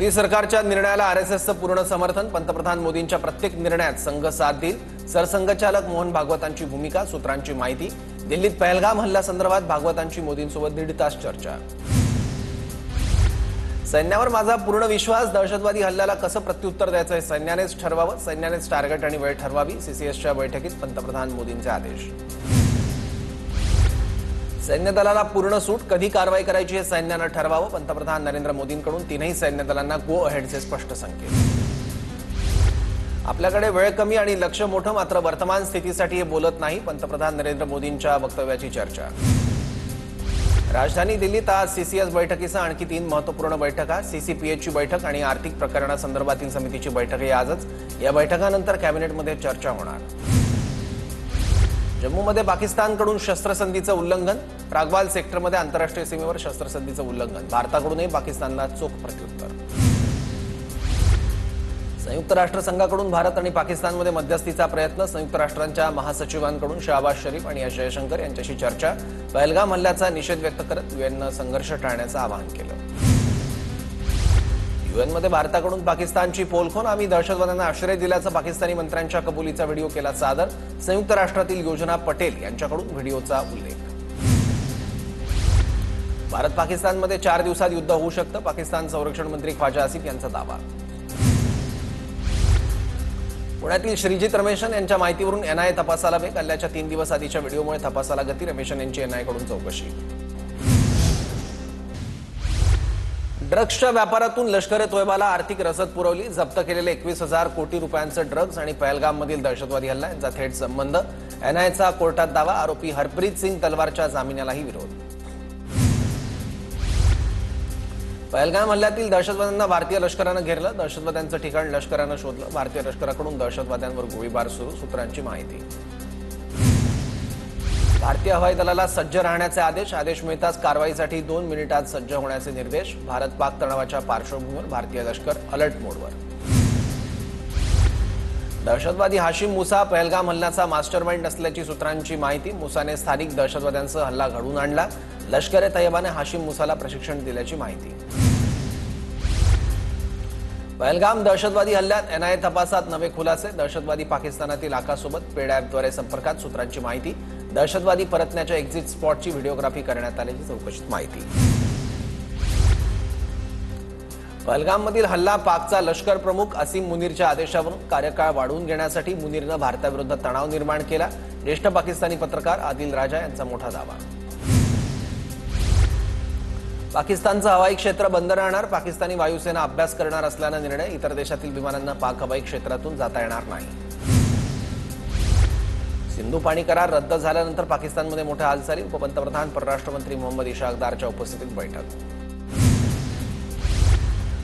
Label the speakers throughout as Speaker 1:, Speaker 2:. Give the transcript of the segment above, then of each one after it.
Speaker 1: मोदी सरकारच्या निर्णयाला आरएसएसचं पूर्ण समर्थन. पंतप्रधान मोदींच्या प्रत्येक निर्णयात संघ साथ देईल. सरसंघचालक मोहन भागवतांची भूमिका. सूत्रांची माहिती. दिल्लीत पहलगाम हल्ल्यासंदर्भात भागवतांची मोदींसोबत 1.5 तास चर्चा. सैन्यावर माझा पूर्ण विश्वास. दहशतवादी हल्ल्याला कसं प्रत्युत्तर द्यायचं हे सैन्यानेच ठरवावं. सैन्यानेच टार्गेट आणि वेळ ठरवावी. सीसीएसच्या बैठकीत पंतप्रधान मोदींचे आदेश. सैन्य दलाला पूर्ण सूट. कधी कारवाई करायची हे सैन्यानं ठरवावं. पंतप्रधान नरेंद्र मोदींकडून तीनही सैन्य दलांना गो अहेडचे स्पष्ट संकेत. आपल्याकडे वेळ कमी आणि लक्ष मोठं, मात्र वर्तमान स्थितीसाठी हे बोलत नाही. पंतप्रधान नरेंद्र मोदींच्या वक्तव्याची चर्चा. राजधानी दिल्लीत आज सीसीएस बैठकीसह आणखी 3 महत्वपूर्ण बैठका. सीसीपीएची बैठक आणि आर्थिक प्रकरणासंदर्भातील समितीची बैठकही आजच. या बैठकानंतर कॅबिनेटमध्ये चर्चा होणार. जम्मूमध्ये पाकिस्तानकडून शस्त्रसंधीचं उल्लंघन. प्रागवाल सेक्टरमध्ये आंतरराष्ट्रीय सीमेवर शस्त्रसंधीचं उल्लंघन. भारताकडूनही पाकिस्तानला चोख प्रत्युत्तर. संयुक्त राष्ट्रसंघाकडून भारत आणि पाकिस्तानमध्ये मध्यस्थीचा प्रयत्न. संयुक्त राष्ट्रांच्या महासचिवांकडून शहबाज शरीफ आणि एस जयशंकर यांच्याशी चर्चा. पहलगाम हल्ल्याचा निषेध व्यक्त करत यूएननं संघर्ष टाळण्याचं आवाहन केलं. यूएनमध्ये भारताकडून पाकिस्तानची पोलखोल. आम्ही दहशतवाद्यांना आश्रय दिल्याचा पाकिस्तानी मंत्र्यांच्या कबुलीचा व्हिडिओ केला सादर. संयुक्त राष्ट्रातील योजना पटेल यांच्याकडून व्हिडिओचा उल्लेख. भारत पाकिस्तानमध्ये 4 दिवसात युद्ध होऊ शकतं. पाकिस्तान संरक्षण मंत्री ख्वाजा आसिफ यांचा दावा. पुण्यातील श्रीजित रमेशन यांच्या माहितीवरून एनआयए तपासाला वेग. हल्ल्याच्या 3 दिवस आधीच्या व्हिडिओमुळे तपासाला गती. रमेशन यांची एनआयएकडून चौकशी. ड्रग्सच्या व्यापारातून लष्कर-ए-तोयबाला आर्थिक रसद पुरवली. जप्त केलेले 21,000 कोटी रुपयांचं ड्रग्ज आणि पहलगाममधील दहशतवादी हल्ला यांचा थेट संबंध. एनआयएचा कोर्टात दावा. आरोपी हरप्रीत सिंग तलवारच्या जामिनालाही विरोध. पहलगाम हल्ल्यातील दहशतवाद्यांना भारतीय लष्करानं घेरलं. दहशतवाद्यांचं ठिकाण लष्करानं शोधलं. भारतीय लष्कराकडून दहशतवाद्यांवर गोळीबार सुरू. सूत्रांची माहिती. भारतीय हवाई दलाला सज्ज राहण्याचे आदेश. आदेश मिळताच कारवाईसाठी 2 मिनिटात सज्ज होण्याचे निर्देश. भारत-पाक तणावाच्या पार्श्वभूमीवर भारतीय लष्कर अलर्ट मोडवर. दहशतवादी हाशिम मुसा पहलगाम हल्ल्याचा मास्टरमाइंड असल्याची सूत्रांची माहिती. मुसाने स्थानिक दहशतवाद्यांसह हल्ला घडवून आणला. लष्कर-ए-तैयबाने हाशिम मुसाला प्रशिक्षण दिल्याची माहिती. पहलगाम दहशतवादी हल्ल्यात एनआयए तपासात नवे खुलासे. दहशतवादी पाकिस्तानातील आकाशसोबत पेड ॲपद्वारे संपर्कात. सूत्रांची माहिती. दहशतवादी परतण्याच्या एक्झिट स्पॉटची व्हिडिओग्राफी करण्यात आल्याची चौकशीत माहिती. पहलगाममधील हल्ला पाकचा लष्कर प्रमुख असीम मुनीरच्या आदेशावरून. कार्यकाळ वाढवून घेण्यासाठी मुनीरनं भारताविरुद्ध तणाव निर्माण केला. ज्येष्ठ पाकिस्तानी पत्रकार आदिल राजा यांचा मोठा दावा. पाकिस्तानचं हवाई क्षेत्र बंद राहणार. पाकिस्तानी वायुसेना अभ्यास करणार असल्यानं निर्णय. इतर देशातील विमानांना पाक हवाई क्षेत्रातून जाता येणार नाही. सिंधू पाणी करार रद्द झाल्यानंतर पाकिस्तानमध्ये मोठ्या हालचाली. उपपंतप्रधान परराष्ट्रमंत्री मोहम्मद इशाकदारच्या उपस्थितीत बैठक.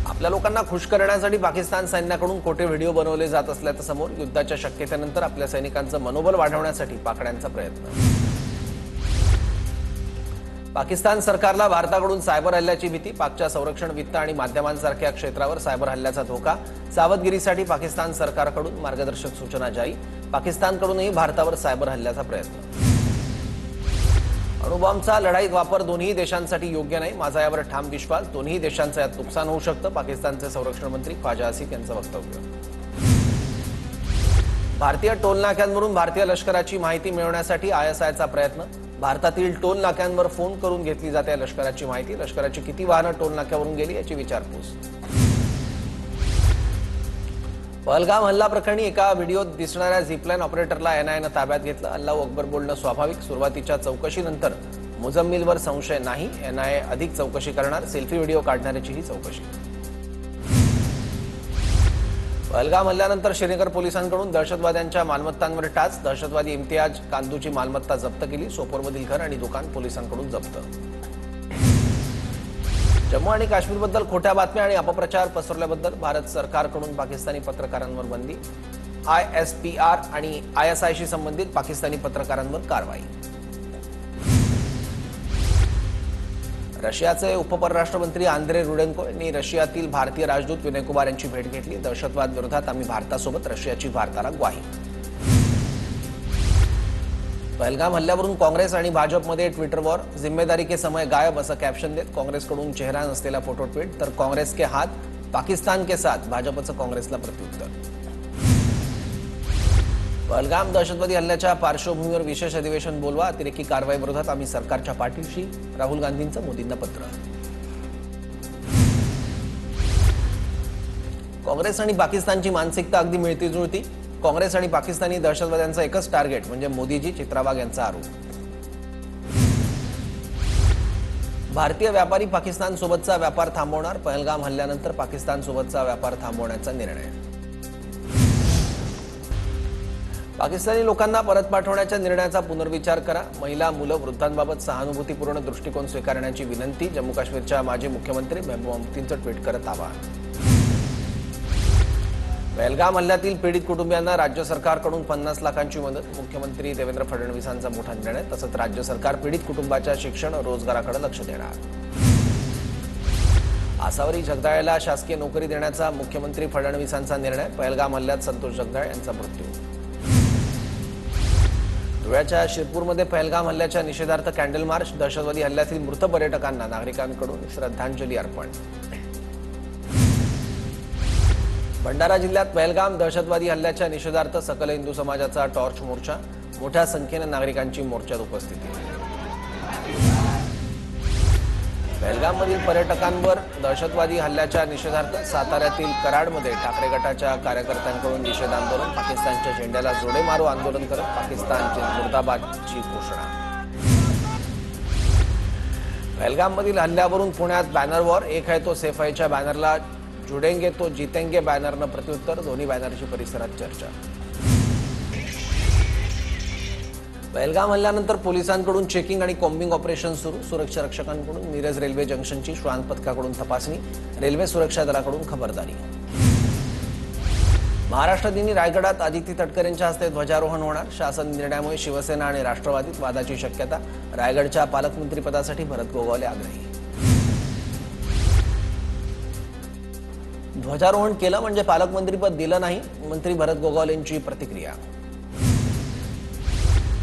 Speaker 1: आपल्या लोकांना खुश करण्यासाठी पाकिस्तान सैन्याकडून खोटे व्हिडिओ बनवले जात असल्याचं समोर. युद्धाच्या शक्यतेनंतर आपल्या सैनिकांचं मनोबल वाढवण्यासाठी पाकड्यांचा प्रयत्न. पाकिस्तान सरकारला भारताकडून सायबर हल्ल्याची भीती. पाकच्या संरक्षण, वित्त आणि माध्यमांसारख्या क्षेत्रावर सायबर हल्ल्याचा धोका. सावधगिरीसाठी पाकिस्तान सरकारकडून मार्गदर्शक सूचना जारी. पाकिस्तानकडूनही भारतावर सायबर हल्ल्याचा प्रयत्न. अणुबॉम्बचा लढाईत वापर दोन्ही देशांसाठी योग्य नाही. माझा यावर ठाम विश्वास. दोन्ही देशांचं यात नुकसान होऊ शकतं. पाकिस्तानचे संरक्षण मंत्री ख्वाजा आसिफ यांचं वक्तव्य. भारतीय टोल नाक्यांवरून भारतीय लष्कराची माहिती मिळवण्यासाठी आयएसआयचा प्रयत्न. भारतातील टोल नाक्यांवर फोन करून घेतली जाते लष्कराची माहिती. लष्कराची किती वाहनं टोल नाक्यावरून गेली याची विचारपूस. पहलगाम हल्ला प्रकरणी एका व्हिडिओत दिसणाऱ्या झिपलाईन ऑपरेटरला एनआयएनं ताब्यात घेतलं. अल्लाहू अकबर बोलणं स्वाभाविक. सुरुवातीच्या चौकशीनंतर मुजम्मिलवर संशय नाही. एनआयए अधिक चौकशी करणार. सेल्फी व्हिडिओ काढणाऱ्याचीही चौकशी. पहलगाम हल्ल्यानंतर श्रीनगर पोलिसांकडून दहशतवाद्यांच्या मालमत्तांवर टाच. दहशतवादी इम्तियाज कांदूची मालमत्ता जप्त केली. सोपोरमधील घर आणि दुकान पोलिसांकडून जप्त. जम्मू आणि काश्मीरबद्दल खोट्या बातम्या आणि अपप्रचार पसरवल्याबद्दल भारत सरकारकडून पाकिस्तानी पत्रकारांवर बंदी. आयएसपीआर आणि आयएसआयशी संबंधित पाकिस्तानी पत्रकारांवर कारवाई. रशियाचे उपपरराष्ट्रमंत्री आंद्रे रुडेन्को यांनी रशियातील भारतीय राजदूत विनय कुमार यांची भेट घेतली. दहशतवाद विरोधात आम्ही भारतासोबत. रशियाची भारताला ग्वाही. पहलगाम हल्ल्यावरून काँग्रेस आणि भाजपमध्ये ट्विटर वॉर. जिम्मेदारी के समय गायब असं कॅप्शन देत काँग्रेसकडून चेहरा नसलेला फोटो ट्विट. तर काँग्रेस के हात पाकिस्तान के साथ भाजपचं काँग्रेसला प्रत्युत्तर. पहलगाम दहशतवादी हल्ल्याच्या पार्श्वभूमीवर विशेष अधिवेशन बोलवा, अतिरेकी कारवाई विरोधात आम्ही सरकारच्या पाठीशी, राहुल गांधींचं मोदींना पत्र. काँग्रेस आणि पाकिस्तानची मानसिकता अगदी मिळती जुळती. काँग्रेस आणि पाकिस्तानी दहशतवाद्यांचं एकच टार्गेट म्हणजे मोदीजी, चित्रावाघ यांचा आरोप. भारतीय व्यापारी पाकिस्तान सोबतचा व्यापार थांबवणार, पहलगाम हल्ल्यानंतर पाकिस्तान सोबतचा व्यापार थांबवण्याचा निर्णय. पाकिस्तानी लोकांना परत पाठवण्याच्या निर्णयाचा पुनर्विचार करा, महिला, मुलं, वृद्धांबाबत सहानुभूतीपूर्ण दृष्टिकोन स्वीकारण्याची विनंती, जम्मू काश्मीरच्या माजी मुख्यमंत्री महबूबा मुफ्तींचं ट्विट करत आवाहन. पहलगाम हल्ल्यातील पीडित कुटुंबियांना राज्य सरकारकडून 50 लाखांची मदत, मुख्यमंत्री देवेंद्र फडणवीसांचा मोठा निर्णय. तसंच राज्य सरकार पीडित कुटुंबाच्या शिक्षण, रोजगाराकडे लक्ष देणार. आसावरी जगदाळेला शासकीय नोकरी देण्याचा मुख्यमंत्री फडणवीसांचा निर्णय, पहलगाम हल्ल्यात संतोष जगदाळे यांचा मृत्यू. धुळ्याच्या शिरपूरमध्ये पहलगाम हल्ल्याच्या निषेधार्थ कॅन्डल मार्च, दहशतवादी हल्ल्यातील मृत पर्यटकांना नागरिकांकडून श्रद्धांजली अर्पण. भंडारा जिल्ह्यात पहलगाम दहशतवादी हल्ल्याच्या निषेधार्थ सकल हिंदू समाजाचा टॉर्च मोर्चा, मोठ्या संख्येनं नागरिकांची मोर्चात उपस्थिती. पहलगाममधील पर्यटकांवर दहशतवादी हल्ल्याच्या निषेधार्थ साताऱ्यातील कराडमध्ये ठाकरे गटाच्या कार्यकर्त्यांकडून निषेध आंदोलन, पाकिस्तानच्या झेंड्याला जोडे मारो आंदोलन करत पाकिस्तानची मुर्दाबादची घोषणा. पहलगाममधील हल्ल्यावरून पुण्यात बॅनर वॉर, एक है तो सेफ हैच्या बॅनरला जुडेंगे तो जीतेंगे बॅनरनं प्रत्युत्तर, दोन्ही बॅनरची परिसरात चर्चा. पहलगाम हल्ल्यानंतर पोलिसांकडून चेकिंग आणि कॉम्बिंग ऑपरेशन सुरू, सुरक्षा रक्षकांकडून मिरज रेल्वे जंक्शनची श्वान पथकाकडून तपासणी, रेल्वे सुरक्षा दलाकडून खबरदारी. महाराष्ट्र दिनी रायगडात आदिती तटकरेंच्या हस्ते ध्वजारोहण होणार, शासन निर्णयामुळे शिवसेना आणि राष्ट्रवादीत वादाची शक्यता, रायगडच्या पालकमंत्रीपदासाठी भरत गोगावले आग्रही. ध्वजारोहण केलं म्हणजे पालकमंत्रीपद दिलं नाही, मंत्री भरत गोगावलेंची प्रतिक्रिया.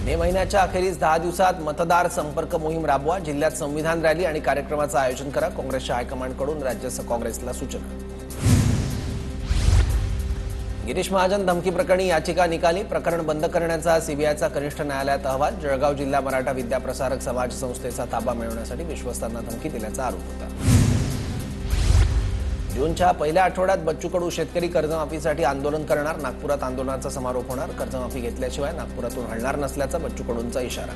Speaker 1: मे महिन्याच्या अखेरीस 10 दिवसात मतदार संपर्क मोहीम राबवा, जिल्ह्यात संविधान रॅली आणि कार्यक्रमाचं आयोजन करा, काँग्रेसच्या हायकमांडकडून राज्य काँग्रेसला सूचना. गिरीश महाजन धमकी प्रकरणी याचिका निकाली, प्रकरण बंद करण्याचा सीबीआयचा कनिष्ठ न्यायालयात अहवाल, जळगाव जिल्हा मराठा विद्याप्रसारक समाज संस्थेचा ताबा मिळवण्यासाठी विश्वस्तांना धमकी दिल्याचा आरोप होता. जूनच्या पहिल्या आठवड्यात बच्चू कडू शेतकरी कर्जमाफीसाठी आंदोलन करणार, नागपुरात आंदोलनाचा समारोप होणार, कर्जमाफी घेतल्याशिवाय नागपुरातून हलणार नसल्याचा बच्चू कडूंचा इशारा.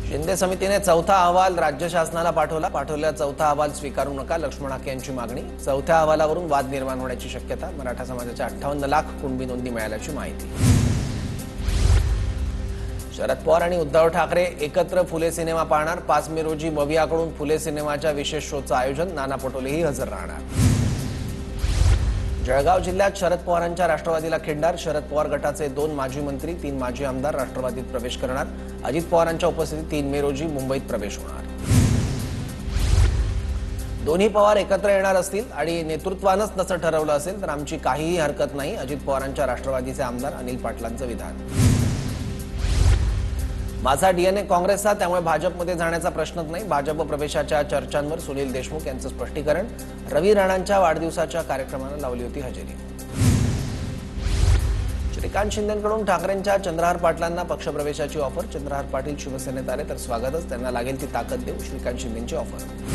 Speaker 1: शिंदे समितीने चौथा अहवाल राज्य शासनाला पाठवला, चौथा अहवाल स्वीकारू नका, लक्ष्मण हाके यांची मागणी. चौथ्या अहवालावरून वाद निर्माण होण्याची शक्यता, मराठा समाजाच्या 58 लाख कुणबी नोंदी मिळाल्याची माहिती. शरद पवार आणि उद्धव ठाकरे एकत्र फुले सिनेमा पाहणार, 5 मे रोजी बवियाकडून फुले सिनेमाच्या विशेष शोचं आयोजन, नाना पटोलेही हजर राहणार. जळगाव जिल्ह्यात शरद पवारांच्या राष्ट्रवादीला खिंडार, शरद पवार गटाचे 2 माजी मंत्री, 3 माजी आमदार राष्ट्रवादीत प्रवेश करणार, अजित पवारांच्या उपस्थितीत 3 मे रोजी मुंबईत प्रवेश होणार. दोन्ही पवार एकत्र येणार असतील आणि नेतृत्वानंच तसं ठरवलं असेल तर आमची काहीही हरकत नाही, अजित पवारांच्या राष्ट्रवादीचे आमदार अनिल पाटलांचं विधान. माझा डीएनए काँग्रेसचा, त्यामुळे भाजपमध्ये जाण्याचा प्रश्नच नाही, भाजप प्रवेशाच्या चर्चांवर सुनील देशमुख यांचं स्पष्टीकरण. रवी राणांच्या वाढदिवसाच्या कार्यक्रमाला लावली होती हजेरी. श्रीकांत शिंदेंकडून ठाकरेंच्या चंद्रहार पाटलांना पक्षप्रवेशाची ऑफर, चंद्रहार पाटील शिवसेनेत आले तर स्वागतच, त्यांना लागेल ती ताकद देऊ, श्रीकांत शिंदेंची ऑफर.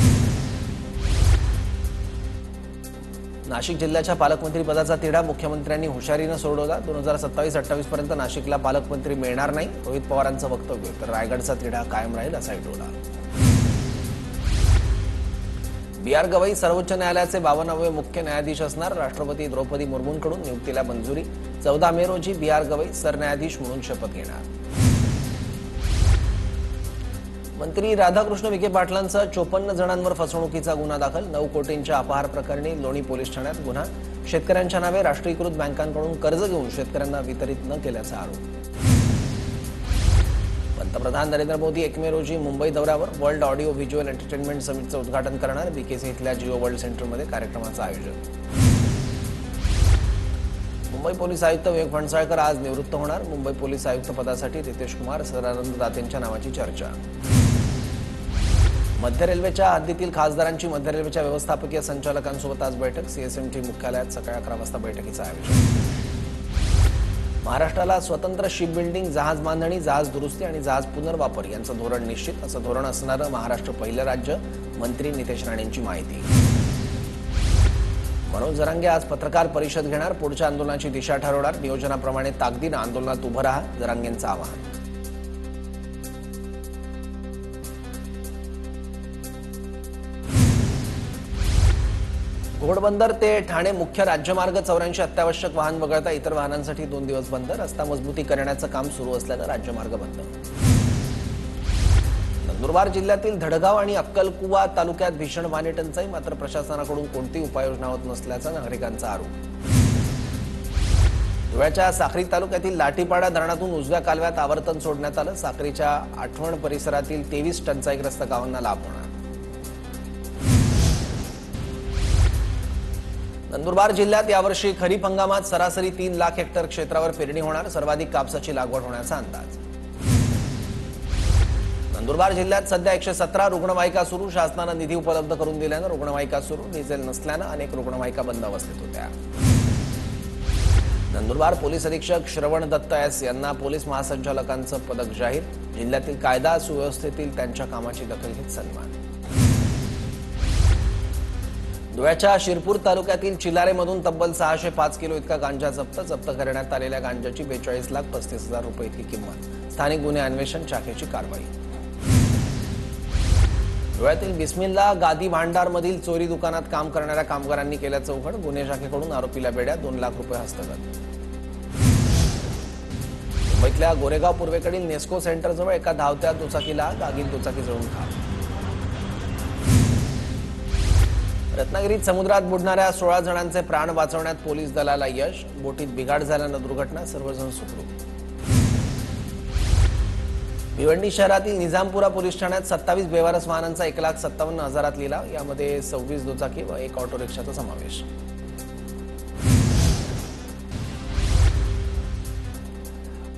Speaker 1: नाशिक जिल्ह्याच्या पालकमंत्री पदाचा तिढा मुख्यमंत्र्यांनी हुशारीनं सोडवला, 2027-28 पर्यंत नाशिकला पालकमंत्री मिळणार नाही, रोहित पवारांचं वक्तव्य. तर रायगडचा तिढा कायम राहील असा टोला. बी.आर. गवई सर्वोच्च न्यायालयाचे 52वे मुख्य न्यायाधीश असणार, राष्ट्रपती द्रौपदी मुर्मूंकडून नियुक्तीला मंजुरी. 14 मे रोजी बी.आर. गवई सरन्यायाधीश म्हणून शपथ घेणार. मंत्री राधाकृष्ण विखे पाटलांसह 54 जणांवर फसवणुकीचा गुन्हा दाखल, 9 कोटींच्या अपहार प्रकरणी लोणी पोलीस ठाण्यात गुन्हा. शेतकऱ्यांच्या नावे राष्ट्रीयकृत बँकांकडून कर्ज घेऊन शेतकऱ्यांना वितरित न केल्याचा आरोप. पंतप्रधान नरेंद्र मोदी 1 मे रोजी मुंबई दौऱ्यावर, वर्ल्ड ऑडिओ व्हिज्युअल एंटरटेनमेंट समिटचं उद्घाटन करणार, बीकेसी इथल्या जिओ वर्ल्ड सेंटरमध्ये कार्यक्रमाचं आयोजन. मुंबई पोलीस आयुक्त विवेक फणसळकर आज निवृत्त होणार, मुंबई पोलीस आयुक्त पदासाठी रितेश कुमार, सदानंद दातेंच्या नावाची चर्चा. मध्य रेल्वेच्या हद्दीतील खासदारांची मध्य रेल्वेच्या व्यवस्थापकीय संचालकांसोबत आज बैठक. सीएसएमटी मुख्यालयात सकाळी 11 वाजता बैठकीचं आयोजन. महाराष्ट्राला स्वतंत्र शिप बिल्डिंग, जहाज बांधणी, जहाज दुरुस्ती आणि जहाज पुनर्वापर यांचं धोरण निश्चित, असं धोरण असणारं महाराष्ट्र पहिलं राज्य. मंत्री नितेश राणेंची माहिती. मनोज जरांगे आज पत्रकार परिषद घेणार. पुढच्या आंदोलनाची दिशा ठरवणार. नियोजनाप्रमाणे ताकदीनं आंदोलनात उभं राहा, जरांगेंचं आवाहन. घोडबंदर ते ठाणे मुख्य राज्यमार्ग 84 अत्यावश्यक वाहन वगळता इतर वाहनांसाठी 2 दिवस बंद. रस्ता मजबूती करण्याचं काम सुरू असल्यानं राज्यमार्ग बंद. नंदुरबार जिल्ह्यातील धडगाव आणि अक्कलकुवा तालुक्यात भीषण पाणी टंचाई, मात्र प्रशासनाकडून कोणतीही उपाययोजना होत नसल्याचा नागरिकांचा आरोप. धुळ्याच्या साक्री तालुक्यातील लाठीपाडा धरणातून उजव्या कालव्यात आवर्तन सोडण्यात आलं. साक्रीच्या आठवण परिसरातील 23 टंचाईग्रस्त गावांना लाभ होणार. नंदुरबार जिल्ह्यात यावर्षी खरीप हंगामात सरासरी 3 लाख हेक्टर क्षेत्रावर पेरणी होणार. सर्वाधिक कापसाची लागवड होण्याचा अंदाज. नंदुरबार जिल्ह्यात सध्या 117 रुग्णवाहिका सुरू. शासनानं निधी उपलब्ध करून दिल्यानं रुग्णवाहिका सुरू. डिझेल नसल्यानं अनेक रुग्णवाहिका बंद अवस्थेत होत्या. नंदुरबार पोलीस अधीक्षक श्रवण दत्त एस यांना पोलीस महासंचालकांचं पदक जाहीर. जिल्ह्यातील कायदा सुव्यवस्थेतील त्यांच्या कामाची दखल घेत सन्मान. धुळ्याच्या शिरपूर तालुक्यातील चिलारेमधून तब्बल 605 किलो इतका गांजा जप्त करण्यात आलेल्या गांजाची 42,35,000 रुपये इतकी किंमत. स्थानिक गुन्हे अन्वेषण शाखेची कारवाई. धुळ्यातील बिस्मिल्ला गादी भांडारमधील चोरी दुकानात काम करणाऱ्या कामगारांनी केल्याचं उघड. गुन्हे शाखेकडून आरोपीला बेड्या, 2 लाख रुपये हस्तगत. मुंबईतल्या गोरेगाव पूर्वेकडील नेस्को सेंटरजवळ एका धावत्या दुचाकीला आग. आगीत दुचाकी जळून खाक. रत्नागिरीत समुद्रात बुडणाऱ्या 16 जणांचे प्राण वाचवण्यात पोलीस दलाला यश. बोटीत बिघाड झाल्यानं दुर्घटना, सर्वजण सुखरूप. भिवंडी शहरातील निजामपुरा पोलीस ठाण्यात 27 बेवारस वाहनांचा 1,57,000 लिलाव. यामध्ये 26 दुचाकी व 1 ऑटो रिक्षाचा समावेश.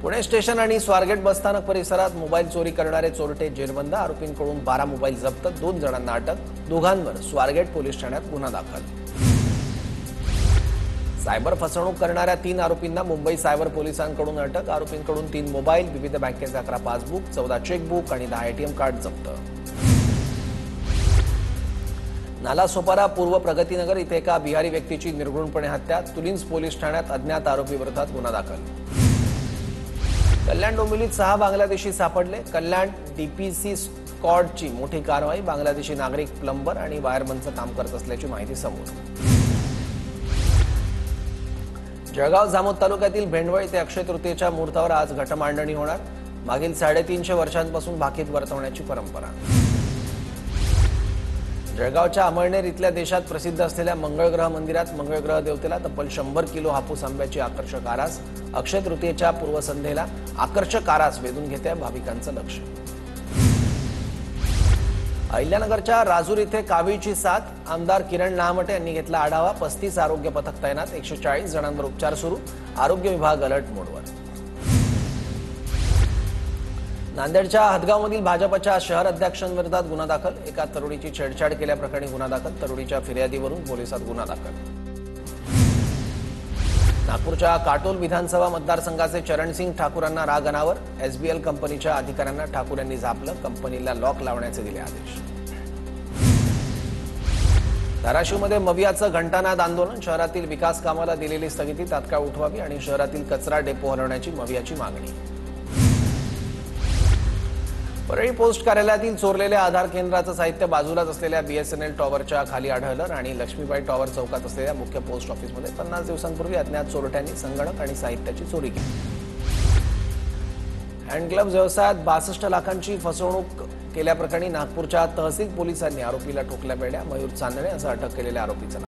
Speaker 1: पुणे स्टेशन आणि स्वारगेट बसस्थानक परिसरात मोबाईल चोरी करणारे चोरटे जेरबंद. आरोपींकडून 12 मोबाईल जप्त, 2 जणांना अटक. दोघांवर स्वारगेट पोलीस ठाण्यात गुन्हा दाखल. सायबर फसवणूक करणाऱ्या 3 आरोपींना मुंबई सायबर पोलिसांकडून अटक. आरोपींकडून 3 मोबाईल, विविध बँकेचे 11 पासबुक, 14 चेकबुक आणि 10 एटीएम कार्ड जप्त. नालासोपारा पूर्व प्रगतीनगर इथे एका बिहारी व्यक्तीची निर्घृणपणे हत्या. तुलिन्स पोलीस ठाण्यात अज्ञात आरोपी विरोधात गुन्हा दाखल. कल्याण डोंबिवलीत 6 बांगलादेशी सापडले. कल्याण डीपीसी स्क्वॉडची मोठी कारवाई. बांगलादेशी नागरिक प्लंबर आणि वायरमनचं काम करत असल्याची माहिती समोर. जळगाव जामोद तालुक्यातील भेंडवळ इथे अक्षय तृतीयेच्या मुहूर्तावर आज घटमांडणी होणार. मागील 350 वर्षांपासून भाकीत वर्तवण्याची परंपरा. जळगावच्या अमळनेर इथल्या देशात प्रसिद्ध असलेल्या मंगळग्रह मंदिरात मंगळग्रह देवतेला तब्बल 100 किलो हापूस आंब्याची आकर्षक आरास. अक्षय तृतीयेच्या पूर्वसंध्येला आकर्षक आरास वेधून घेते भाविकांचं लक्ष. अहिल्यानगरच्या राजूर इथे कावीळची साथ. आमदार किरण लहामटे यांनी घेतला आढावा. 35 आरोग्य पथक तैनात. 140 जणांवर उपचार सुरू. आरोग्य विभाग अलर्ट मोडवर. नांदेडच्या हदगावमधील भाजपच्या शहर अध्यक्षांविरोधात गुन्हा दाखल. एका तरुणीची छेडछाड केल्याप्रकरणी गुन्हा दाखल. तरुणीच्या फिर्यादीवरून पोलिसात गुन्हा दाखल. नागपूरच्या काटोल विधानसभा मतदारसंघाचे चरणसिंग ठाकूरांना राग अनावर. एसबीएल कंपनीच्या अधिकाऱ्यांना ठाकूर यांनी झापलं. कंपनीला लॉक लावण्याचे दिले आदेश. धाराशिवमध्ये मवियाचं घंटानाद आंदोलन. शहरातील विकास कामाला दिलेली स्थगिती तात्काळ उठवावी आणि शहरातील कचरा डेपो हलवण्याची मवियाची मागणी. परळी पोस्ट कार्यालयातील चोरलेल्या आधार केंद्राचं साहित्य बाजूलाच असलेल्या बीएसएनएल टॉवरच्या खाली आढळलं आणि लक्ष्मीबाई टॉवर चौकात असलेल्या मुख्य पोस्ट ऑफिसमध्ये 50 दिवसांपूर्वी अज्ञात चोरट्यांनी संगणक आणि साहित्याची चोरी केली. हँडग्लव्ह व्यवसायात 62 लाखांची फसवणूक केल्याप्रकरणी नागपूरच्या तहसील पोलिसांनी आरोपीला ठोकल्या बेड्या. मयूर चांदणे असं अटक केलेल्या आरोपीचं